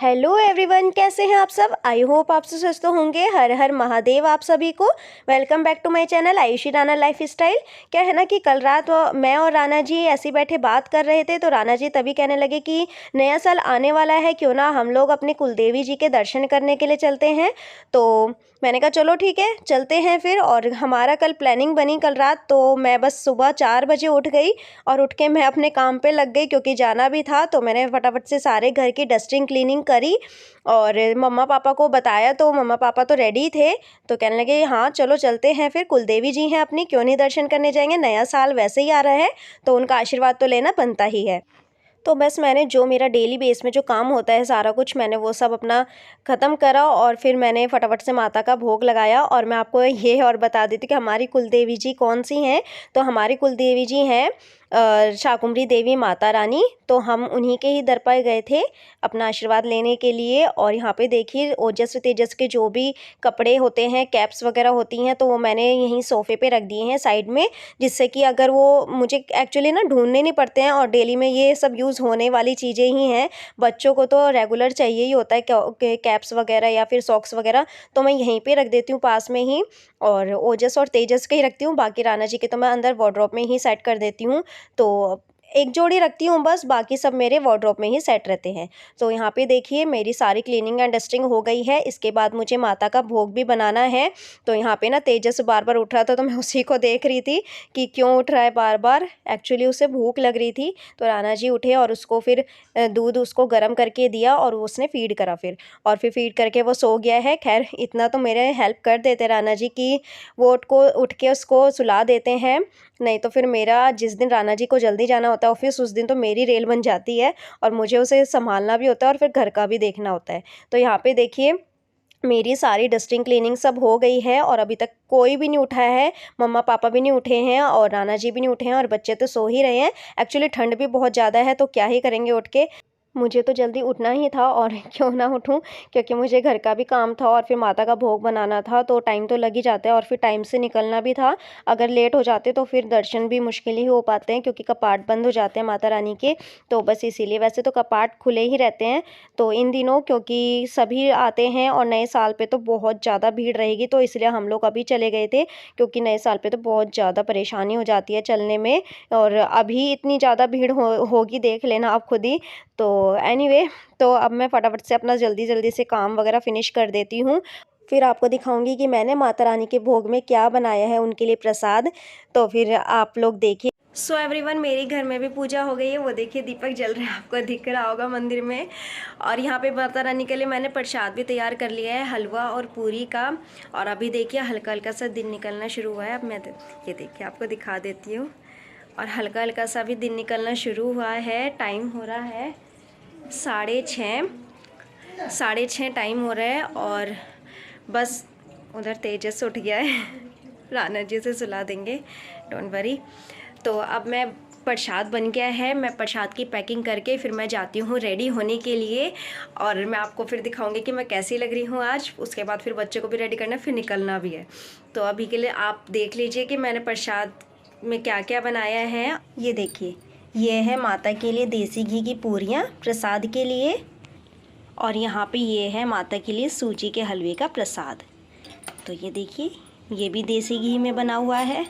Hello everyone, कैसे हैं आप सब। आई होप आप सब स्वस्थ होंगे। हर हर महादेव आप सभी को। Welcome back to my channel Ayushi Rana lifestyle. क्या है ना कि कल रात मैं और राणा जी ऐसे बैठे बात कर रहे थे, तो राणा जी तभी कहने लगे कि नया साल आने वाला है, क्यों ना हम लोग अपने कुलदेवी जी के दर्शन करने के लिए चलते हैं। तो मैंने कहा चलो ठीक है, चलते हैं फिर। और हमारा कल प्लानिंग बनी कल रात, तो मैं बस सुबह 4 बजे उठ गई और उठ के मैं अपने काम पे लग गई, क्योंकि जाना भी था। तो मैंने फटाफट से सारे घर की डस्टिंग क्लीनिंग करी और मम्मा पापा को बताया, तो मम्मा पापा तो रेडी थे। तो कहने लगे हाँ चलो चलते हैं फिर, कुलदेवी जी हैं अपनी, क्यों नहीं दर्शन करने जाएंगे, नया साल वैसे ही आ रहा है तो उनका आशीर्वाद तो लेना बनता ही है। तो बस मैंने जो मेरा डेली बेस में जो काम होता है सारा कुछ मैंने वो सब अपना ख़त्म करा और फिर मैंने फटाफट से माता का भोग लगाया। और मैं आपको ये और बता देती कि हमारी कुलदेवी जी कौन सी हैं। तो हमारी कुलदेवी जी हैं शाकुंभरी देवी माता रानी। तो हम उन्हीं के ही दर पर गए थे अपना आशीर्वाद लेने के लिए। और यहाँ पे देखिए ओजस तेजस के जो भी कपड़े होते हैं, कैप्स वगैरह होती हैं, तो वो मैंने यहीं सोफ़े पे रख दिए हैं साइड में, जिससे कि अगर वो मुझे एक्चुअली ना ढूंढने नहीं पड़ते हैं। और डेली में ये सब यूज़ होने वाली चीज़ें ही हैं। बच्चों को तो रेगुलर चाहिए ही होता है कैप्स वगैरह या फिर सॉक्स वगैरह, तो मैं यहीं पे रख देती हूँ पास में ही। और ओजस और तेजस के ही रखती हूँ, बाकी राणा जी के तो मैं अंदर वार्डरोब में ही सेट कर देती हूँ। तो एक जोड़ी रखती हूँ बस, बाकी सब मेरे वार्डरोब में ही सेट रहते हैं। तो यहाँ पे देखिए मेरी सारी क्लीनिंग एंड डस्टिंग हो गई है। इसके बाद मुझे माता का भोग भी बनाना है। तो यहाँ पे ना तेजस बार बार उठ रहा था, तो मैं उसी को देख रही थी कि क्यों उठ रहा है बार बार। एक्चुअली उसे भूख लग रही थी, तो राणा जी उठे और उसको फिर दूध उसको गर्म करके दिया और उसने फीड करा फिर। और फिर फीड करके वो सो गया है। खैर इतना तो मेरे हेल्प कर देते राणा जी की वो उठ के उसको सुला देते हैं। नहीं तो फिर मेरा जिस दिन राणा जी को जल्दी जाना होता है ऑफिस, उस दिन तो मेरी रेल बन जाती है और मुझे उसे संभालना भी होता है और फिर घर का भी देखना होता है। तो यहाँ पे देखिए मेरी सारी डस्टिंग क्लीनिंग सब हो गई है और अभी तक कोई भी नहीं उठा है। मम्मा पापा भी नहीं उठे हैं और राणा जी भी नहीं उठे हैं और बच्चे तो सो ही रहे हैं। एक्चुअली ठंड भी बहुत ज़्यादा है, तो क्या ही करेंगे उठ के। मुझे तो जल्दी उठना ही था और क्यों ना उठूं, क्योंकि मुझे घर का भी काम था और फिर माता का भोग बनाना था, तो टाइम तो लग ही जाता है और फिर टाइम से निकलना भी था। अगर लेट हो जाते तो फिर दर्शन भी मुश्किल ही हो पाते हैं, क्योंकि कपाट बंद हो जाते हैं माता रानी के। तो बस इसीलिए, वैसे तो कपाट खुले ही रहते हैं। तो इन दिनों क्योंकि सभी आते हैं और नए साल पे तो बहुत ज़्यादा भीड़ रहेगी, तो इसलिए हम लोग अभी चले गए थे, क्योंकि नए साल पे तो बहुत ज़्यादा परेशानी हो जाती है चलने में। और अभी इतनी ज़्यादा भीड़ होगी, देख लेना आप खुद ही। तो एनीवे, तो अब मैं फटाफट से अपना जल्दी जल्दी से काम वगैरह फिनिश कर देती हूँ। फिर आपको दिखाऊंगी कि मैंने माता रानी के भोग में क्या बनाया है उनके लिए प्रसाद। तो फिर आप लोग देखिए। सो एवरीवन, मेरे घर में भी पूजा हो गई है। वो देखिए दीपक जल रहा है, आपको दिख रहा होगा मंदिर में। और यहाँ पे माता रानी के लिए मैंने प्रसाद भी तैयार कर लिया है, हलवा और पूरी का। और अभी देखिए हल्का हल्का सा दिन निकलना शुरू हुआ है। अब मैं ये देखिए आपको दिखा देती हूँ। और हल्का हल्का सा भी दिन निकलना शुरू हुआ है। टाइम हो रहा है 6:30 टाइम हो रहा है। और बस उधर तेजस उठ गया है राणा जी से सुला देंगे, डोंट वरी। तो अब मैं प्रसाद बन गया है, मैं प्रसाद की पैकिंग करके फिर मैं जाती हूँ रेडी होने के लिए। और मैं आपको फिर दिखाऊंगी कि मैं कैसी लग रही हूँ आज। उसके बाद फिर बच्चों को भी रेडी करना, फिर निकलना भी है। तो अभी के लिए आप देख लीजिए कि मैंने प्रसाद में क्या क्या बनाया है। ये देखिए, ये है माता के लिए देसी घी की पूरियाँ प्रसाद के लिए। और यहाँ पे ये है माता के लिए सूजी के हलवे का प्रसाद। तो ये देखिए, ये भी देसी घी में बना हुआ है।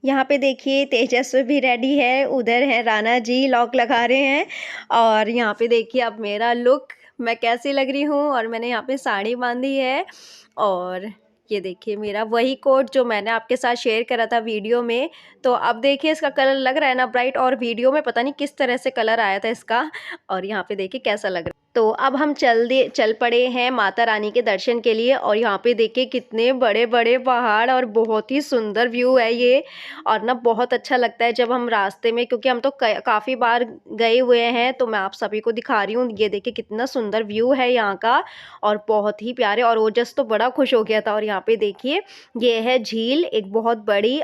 यहाँ पे देखिए तेजस्वी भी रेडी है, उधर है राणा जी लॉक लगा रहे हैं। और यहाँ पे देखिए अब मेरा लुक, मैं कैसी लग रही हूँ। और मैंने यहाँ पे साड़ी बांधी है। और ये देखिए मेरा वही कोट जो मैंने आपके साथ शेयर करा था वीडियो में। तो अब देखिए इसका कलर लग रहा है ना ब्राइट, और वीडियो में पता नहीं किस तरह से कलर आया था इसका। और यहाँ पे देखिए कैसा लग रहा है। तो अब हम चल पड़े हैं माता रानी के दर्शन के लिए और यहाँ पे देखिए कितने बड़े-बड़े पहाड़ और बहुत ही सुंदर व्यू है ये। और ना बहुत अच्छा लगता है जब हम रास्ते में, क्योंकि हम तो काफ़ी बार गए हुए हैं, तो मैं आप सभी को दिखा रही हूँ। ये देखिए कितना सुंदर व्यू है यहाँ का और बहुत ही प्यारे। और ओजस तो बड़ा खुश हो गया था। और यहाँ पे देखिए ये है झील एक बहुत बड़ी,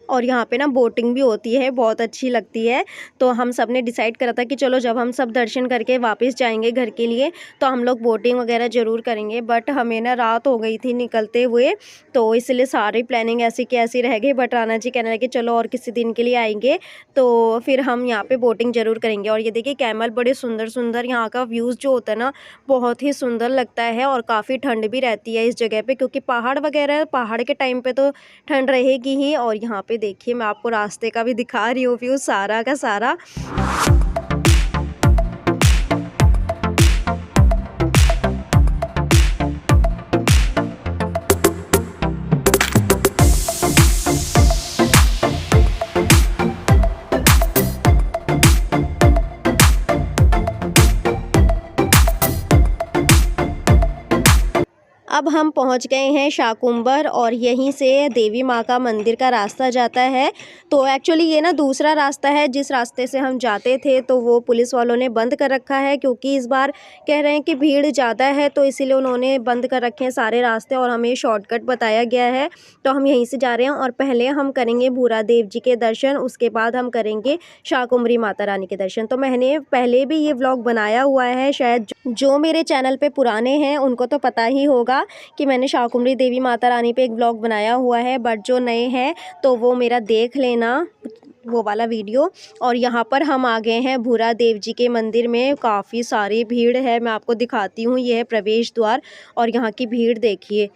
और यहाँ पे ना बोटिंग भी होती है, बहुत अच्छी लगती है। तो हम सब ने डिसाइड करा था कि चलो जब हम सब दर्शन करके वापस जाएंगे घर के लिए तो हम लोग बोटिंग वगैरह ज़रूर करेंगे। बट हमें ना रात हो गई थी निकलते हुए, तो इसलिए सारी प्लानिंग ऐसी की ऐसी रह गई। बट राना जी कहने लगे चलो और किसी दिन के लिए आएंगे तो फिर हम यहाँ पे बोटिंग ज़रूर करेंगे। और ये देखिए कैमल बड़े सुंदर सुंदर, यहाँ का व्यूज़ जो होता है ना बहुत ही सुंदर लगता है। और काफ़ी ठंड भी रहती है इस जगह पे, क्योंकि पहाड़ वगैरह, पहाड़ के टाइम पे तो ठंड रहेगी ही। और यहाँ पे देखिए मैं आपको रास्ते का भी दिखा रही हूँ व्यू सारा का सारा। अब हम पहुंच गए हैं शाकुंभर और यहीं से देवी माँ का मंदिर का रास्ता जाता है। तो एक्चुअली ये ना दूसरा रास्ता है, जिस रास्ते से हम जाते थे तो वो पुलिस वालों ने बंद कर रखा है, क्योंकि इस बार कह रहे हैं कि भीड़ ज़्यादा है, तो इसीलिए उन्होंने बंद कर रखे हैं सारे रास्ते और हमें शॉर्टकट बताया गया है। तो हम यहीं से जा रहे हैं और पहले हम करेंगे भूरा देव जी के दर्शन, उसके बाद हम करेंगे शाकुंभरी माता रानी के दर्शन। तो मैंने पहले भी ये व्लॉग बनाया हुआ है, शायद जो मेरे चैनल पे पुराने हैं उनको तो पता ही होगा कि मैंने शाकुंभरी देवी माता रानी पे एक ब्लॉग बनाया हुआ है। बट जो नए हैं तो वो मेरा देख लेना वो वाला वीडियो। और यहाँ पर हम आ गए हैं भूरा देव जी के मंदिर में। काफ़ी सारी भीड़ है, मैं आपको दिखाती हूँ। ये है प्रवेश द्वार और यहाँ की भीड़ देखिए।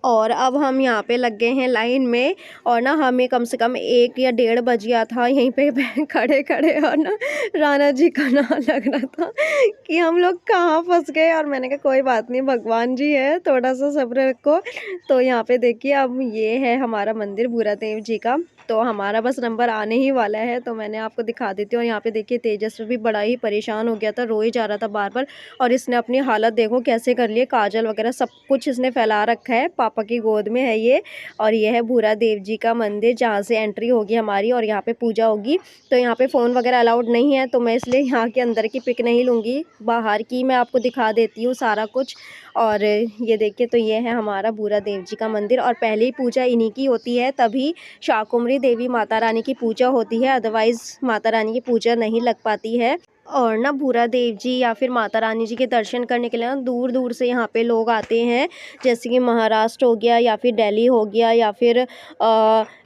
और अब हम यहाँ पे लग गए हैं लाइन में, और ना हमें कम से कम 1 या 1:30 बज गया था यहीं पे खड़े खड़े। और ना राना जी का ना लग रहा था कि हम लोग कहाँ फंस गए। और मैंने कहा कोई बात नहीं, भगवान जी है, थोड़ा सा सब्र रखो। तो यहाँ पे देखिए अब ये है हमारा मंदिर भूरा देव जी का। तो हमारा बस नंबर आने ही वाला है, तो मैंने आपको दिखा देती हूँ। और यहाँ पे देखिए तेजस्वी भी बड़ा ही परेशान हो गया था, रोए जा रहा था बार बार। और इसने अपनी हालत देखो कैसे कर ली है, काजल वगैरह सब कुछ इसने फैला रखा है, पापा की गोद में है ये। और ये है भूरा देव जी का मंदिर, जहाँ से एंट्री होगी हमारी और यहाँ पे पूजा होगी। तो यहाँ पे फ़ोन वगैरह अलाउड नहीं है, तो मैं इसलिए यहाँ के अंदर की पिक नहीं लूँगी, बाहर की मैं आपको दिखा देती हूँ सारा कुछ। और ये देखिए, तो ये है हमारा भूरा देव जी का मंदिर। और पहली पूजा इन्हीं की होती है, तभी शाकुंभरी देवी माता रानी की पूजा होती है, अदरवाइज़ माता रानी की पूजा नहीं लग पाती है। और ना भूरा देव जी या फिर माता रानी जी के दर्शन करने के लिए ना दूर दूर से यहाँ पे लोग आते हैं, जैसे कि महाराष्ट्र हो गया या फिर दिल्ली हो गया या फिर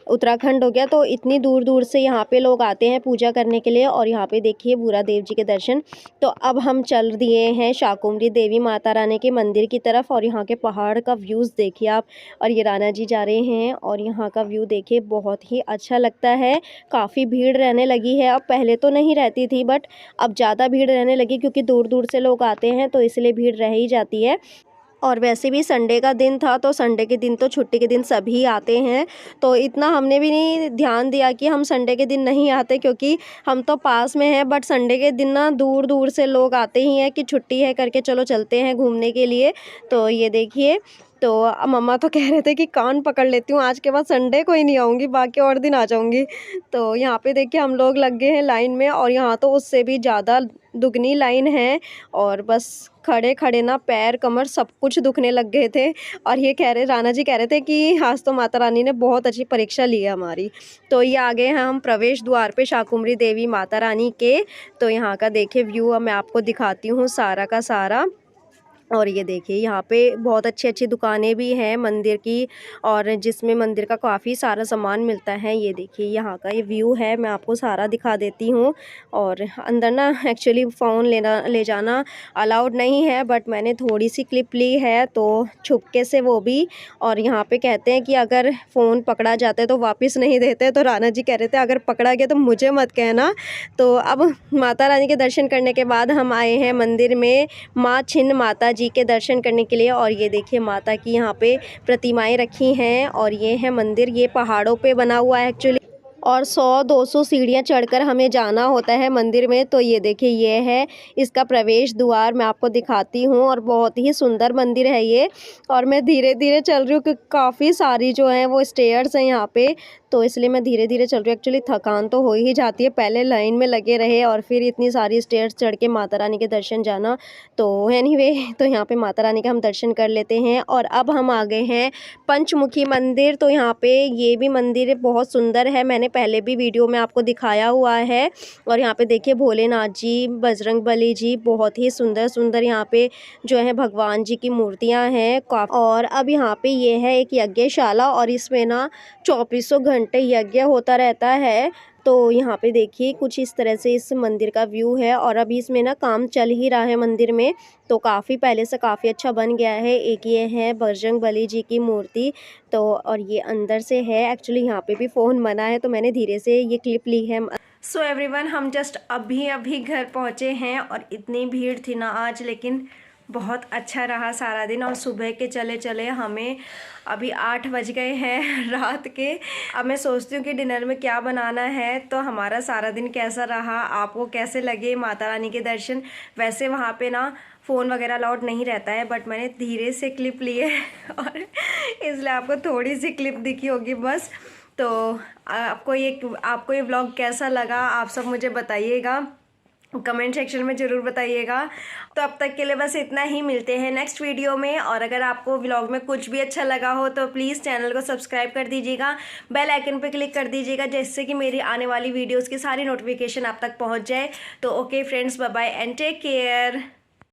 उत्तराखंड हो गया। तो इतनी दूर दूर से यहाँ पे लोग आते हैं पूजा करने के लिए। और यहाँ पे देखिए भूरा देव जी के दर्शन। तो अब हम चल दिए हैं शाकुंभरी देवी माता रानी के मंदिर की तरफ। और यहाँ के पहाड़ का व्यूज़ देखिए आप। और ये राना जी जा रहे हैं और यहाँ का व्यू देखिए, बहुत ही अच्छा लगता है। काफ़ी भीड़ रहने लगी है, अब पहले तो नहीं रहती थी बट अब ज़्यादा भीड़ रहने लगी, क्योंकि दूर दूर से लोग आते हैं तो इसलिए भीड़ रह ही जाती है। और वैसे भी संडे का दिन था, तो संडे के दिन तो छुट्टी के दिन सभी आते हैं, तो इतना हमने भी नहीं ध्यान दिया कि हम संडे के दिन नहीं आते, क्योंकि हम तो पास में हैं। बट संडे के दिन ना दूर दूर से लोग आते ही हैं कि छुट्टी है करके चलो चलते हैं घूमने के लिए। तो ये देखिए, तो मम्मा तो कह रहे थे कि कान पकड़ लेती हूँ, आज के बाद संडे को ही नहीं आऊँगी, बाकी और दिन आ जाऊँगी। तो यहाँ पे देखिए हम लोग लग गए हैं लाइन में, और यहाँ तो उससे भी ज़्यादा दुगनी लाइन है। और बस खड़े खड़े ना पैर कमर सब कुछ दुखने लग गए थे। और ये कह रहे, राना जी कह रहे थे कि आज तो माता रानी ने बहुत अच्छी परीक्षा ली है हमारी। तो ये आ गए हैं हम प्रवेश द्वार पे शाकुंभरी देवी माता रानी के। तो यहाँ का देखिए व्यू अब मैं आपको दिखाती हूँ सारा का सारा। और ये देखिए यहाँ पे बहुत अच्छी अच्छी दुकानें भी हैं मंदिर की, और जिसमें मंदिर का काफ़ी सारा सामान मिलता है। ये देखिए यहाँ का ये व्यू है, मैं आपको सारा दिखा देती हूँ। और अंदर ना एक्चुअली फ़ोन ले जाना अलाउड नहीं है, बट मैंने थोड़ी सी क्लिप ली है तो छुपके से वो भी। और यहाँ पे कहते हैं कि अगर फ़ोन पकड़ा जाता है तो वापस नहीं देते, तो राना जी कह रहे थे अगर पकड़ा गया तो मुझे मत कहना। तो अब माता रानी के दर्शन करने के बाद हम आए हैं मंदिर में माँ छिन्न माता जी के दर्शन करने के लिए। और ये देखिए माता की यहाँ पे प्रतिमाएं रखी हैं, और ये है मंदिर, ये पहाड़ों पे बना हुआ है एक्चुअली। और 100-200 सीढ़ियाँ चढ़कर हमें जाना होता है मंदिर में। तो ये देखिए, ये है इसका प्रवेश द्वार, मैं आपको दिखाती हूँ और बहुत ही सुंदर मंदिर है ये। और मैं धीरे-धीरे चल रही हूँ क्योंकि काफ़ी सारी जो हैं वो स्टेयर्स हैं यहाँ पे, तो इसलिए मैं धीरे-धीरे चल रही हूँ। एक्चुअली थकान तो हो ही जाती है, पहले लाइन में लगे रहे और फिर इतनी सारी स्टेयर्स चढ़ के माता रानी के दर्शन जाना। तो एनीवे तो यहाँ पे माता रानी का हम दर्शन कर लेते हैं और अब हम आ गए हैं पंचमुखी मंदिर। तो यहाँ पे ये भी मंदिर बहुत सुंदर है, मैंने पहले भी वीडियो में आपको दिखाया हुआ है। और यहाँ पे देखिए भोलेनाथ जी, बजरंगबली जी, बहुत ही सुंदर-सुंदर यहाँ पे जो है भगवान जी की मूर्तियाँ हैं। और अब यहाँ पे ये है एक यज्ञशाला और इसमें ना 2400 घंटे यज्ञ होता रहता है। तो यहाँ पे देखिए कुछ इस तरह से इस मंदिर का व्यू है और अभी इसमें ना काम चल ही रहा है मंदिर में, तो काफ़ी पहले से काफ़ी अच्छा बन गया है। एक ये है बजरंगबली जी की मूर्ति, तो और ये अंदर से है। एक्चुअली यहाँ पे भी फ़ोन मना है तो मैंने धीरे से ये क्लिप ली है। सो एवरीवन, हम जस्ट अभी घर पहुँचे हैं और इतनी भीड़ थी ना आज, लेकिन बहुत अच्छा रहा सारा दिन। और सुबह के चले हमें अभी 8 बज गए हैं रात के। अब मैं सोचती हूँ कि डिनर में क्या बनाना है। तो हमारा सारा दिन कैसा रहा, आपको कैसे लगे माता रानी के दर्शन। वैसे वहाँ पे ना फ़ोन वगैरह अलाउड नहीं रहता है, बट मैंने धीरे से क्लिप लिए और इसलिए आपको थोड़ी सी क्लिप दिखी होगी बस। तो आपको ये व्लॉग कैसा लगा आप सब मुझे बताइएगा, कमेंट सेक्शन में ज़रूर बताइएगा। तो अब तक के लिए बस इतना ही, मिलते हैं नेक्स्ट वीडियो में। और अगर आपको व्लॉग में कुछ भी अच्छा लगा हो तो प्लीज़ चैनल को सब्सक्राइब कर दीजिएगा, बेल आइकन पे क्लिक कर दीजिएगा, जिससे कि मेरी आने वाली वीडियोस की सारी नोटिफिकेशन आप तक पहुंच जाए। तो okay friends, bye bye and take care.